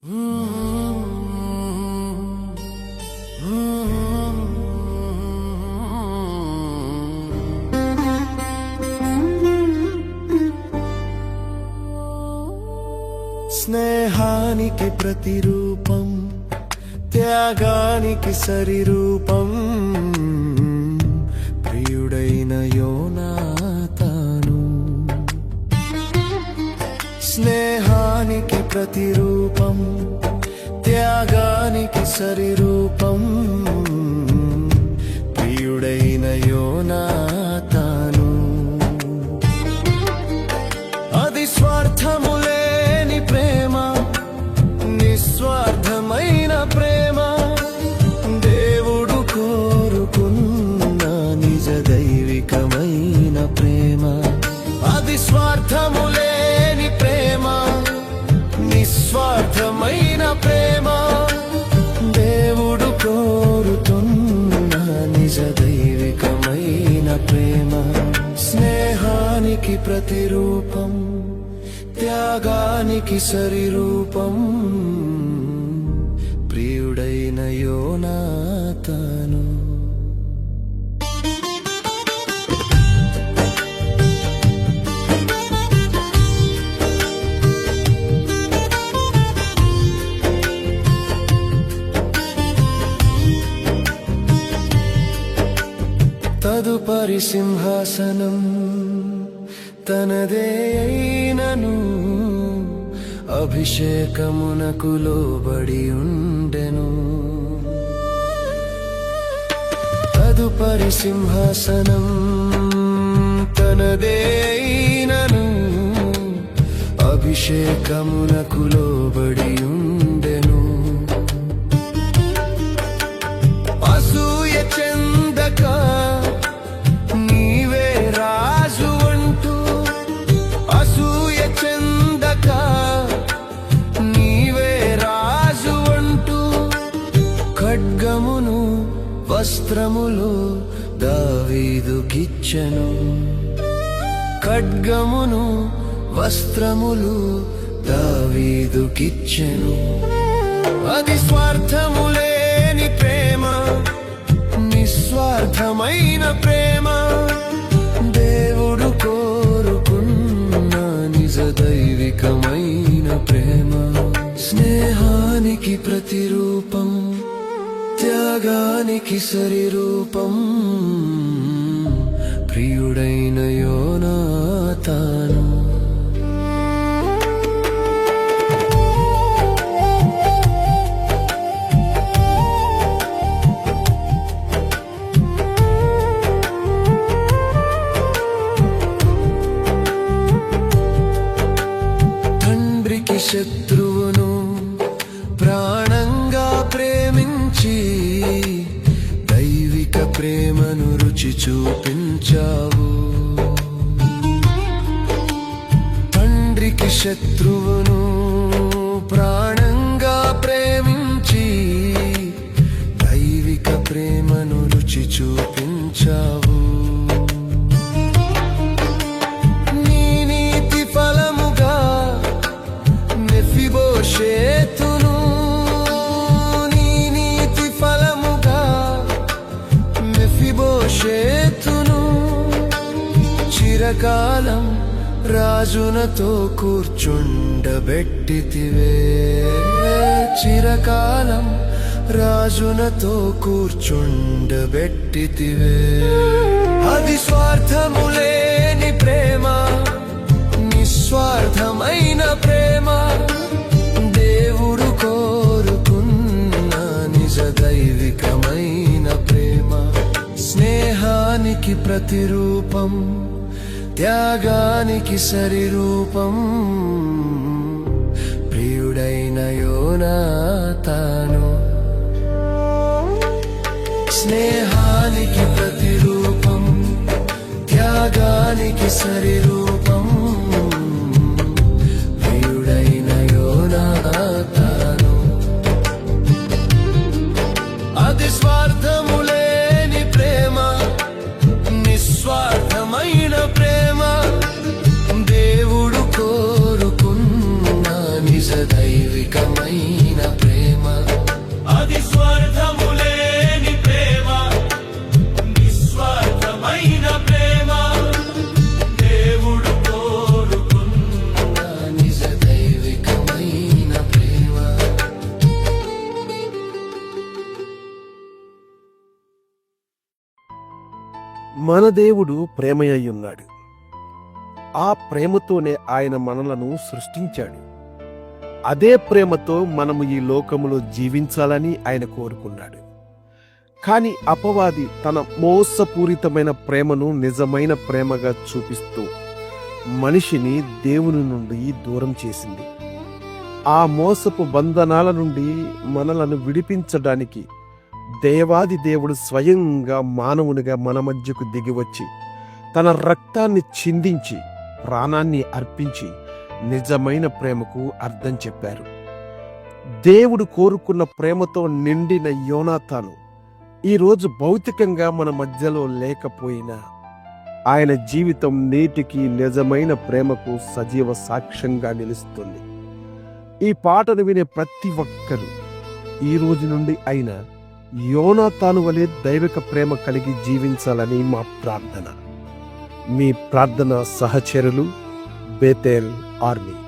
స్నేహానికి ప్రతిరూపం, త్యాగానికి సరిరూపం, ప్రియుడైన యోనాతాను. స్నేహానికి ప్రతిరూపం, త్యాగానికి సరిరూపం, ప్రియుడైన యోనాతాను. అది స్వార్థము లేని ప్రేమ, నిస్వార్థమైన ప్రేమ, దేవుడు కోరుకున్న నిజ దైవికమైన ప్రేమ. అది స్వార్థము లేని ప్రేమ, నిస్వార్థమైన ప్రేమ, దేవుడు కోరుతున్న నిజ దైవికమైన ప్రేమ. స్నేహానికి ప్రతిరూపం, త్యాగానికి సరిరూపం, ప్రియుడైన యోనాతాను. తదుపరి సింహాసనం తనదే అయినను, అభిషేకమునకు లోబడి ఉండెను. తదుపరి సింహాసనం తనదే అయినను, అభిషేకమునకు లోబడి ఉండెను. అసూయ చెందక నీవే రాజు అంటూ, అసూయ చెందక నీవే రాజు అంటూ, ఖడ్గమును వస్త్రములు దావీదుకిచ్చెను. ఖడ్గమును వస్త్రములు దావీదుకిచ్చెను. అది స్వార్థము లేని ప్రేమ, నిస్వార్థమైన ప్రేమ, దేవుడు కోరుకున్న నిజ దైవికమైన ప్రేమ. స్నేహానికి ప్రతిరూపం, త్యాగానికి సరిరూపం, ప్రియుడైన యోనాతాను. తండ్రికి శత్రువును ప్రాణంగా ప్రేమించి, దైవిక ప్రేమను రుచి చూపించావు. తండ్రికి శత్రువును ప్రాణంగా ప్రేమించి, దైవిక ప్రేమను రుచి చూపించావు. నీ నీతి ఫలముగా మెఫీబోషేతును, నీ నీతి ఫలముగా మెఫీబోషేతును, చిరకాలం రాజునతో కూర్చుండబెట్టితివే. చిరకాలం రాజునతో కూర్చుండబెట్టితివే. అది స్వార్థము లేని ప్రేమ, నిస్వార్థమైన ప్రేమ, దేవుడు కోరుకున్న నిజ దైవికమైన ప్రేమ. స్నేహానికి ప్రతిరూపం, త్యాగానికి సరిరూపం, ప్రియుడైన యోనాతాను. స్నేహానికి ప్రతిరూపం, త్యాగానికి సరిరూపం, ప్రియుడైన యోనాతాను. అది స్వార్థము లేని ప్రేమ, నిస్వార్థమైన ప్రేమ, దేవుడు కోరుకున్న నిజ దైవికమైన మన దేవుడు ప్రేమయ్యున్నాడు. ఆ ప్రేమతోనే ఆయన మనలను సృష్టించాడు. అదే ప్రేమతో మనము ఈ లోకములో జీవించాలని ఆయన కోరుకున్నాడు. కాని అపవాది తన మోసపూరితమైన ప్రేమను నిజమైన ప్రేమగా చూపిస్తూ మనిషిని దేవుని నుండి దూరం చేసింది. ఆ మోసపు బంధనాల నుండి మనలను విడిపించడానికి దేవాది దేవుడు స్వయంగా మానవునిగా మన మధ్యకు దిగివచ్చి తన రక్తాన్ని చిందించి ప్రాణాన్ని అర్పించి నిజమైన ప్రేమకు అర్థం చెప్పారు. దేవుడు కోరుకున్న ప్రేమతో నిండిన యోనాతాను ఈరోజు భౌతికంగా మన మధ్యలో లేకపోయినా ఆయన జీవితం నేటికి నిజమైన ప్రేమకు సజీవ సాక్ష్యంగా నిలుస్తుంది. ఈ పాటను వినే ప్రతి ఒక్కరూ ఈ రోజు నుండి అయినా యోనాతాను వలె దైవిక ప్రేమ కలిగి జీవించాలని మా ప్రార్థన. మీ ప్రార్థన సహచరులు, బేతేల్ ఆర్మీ.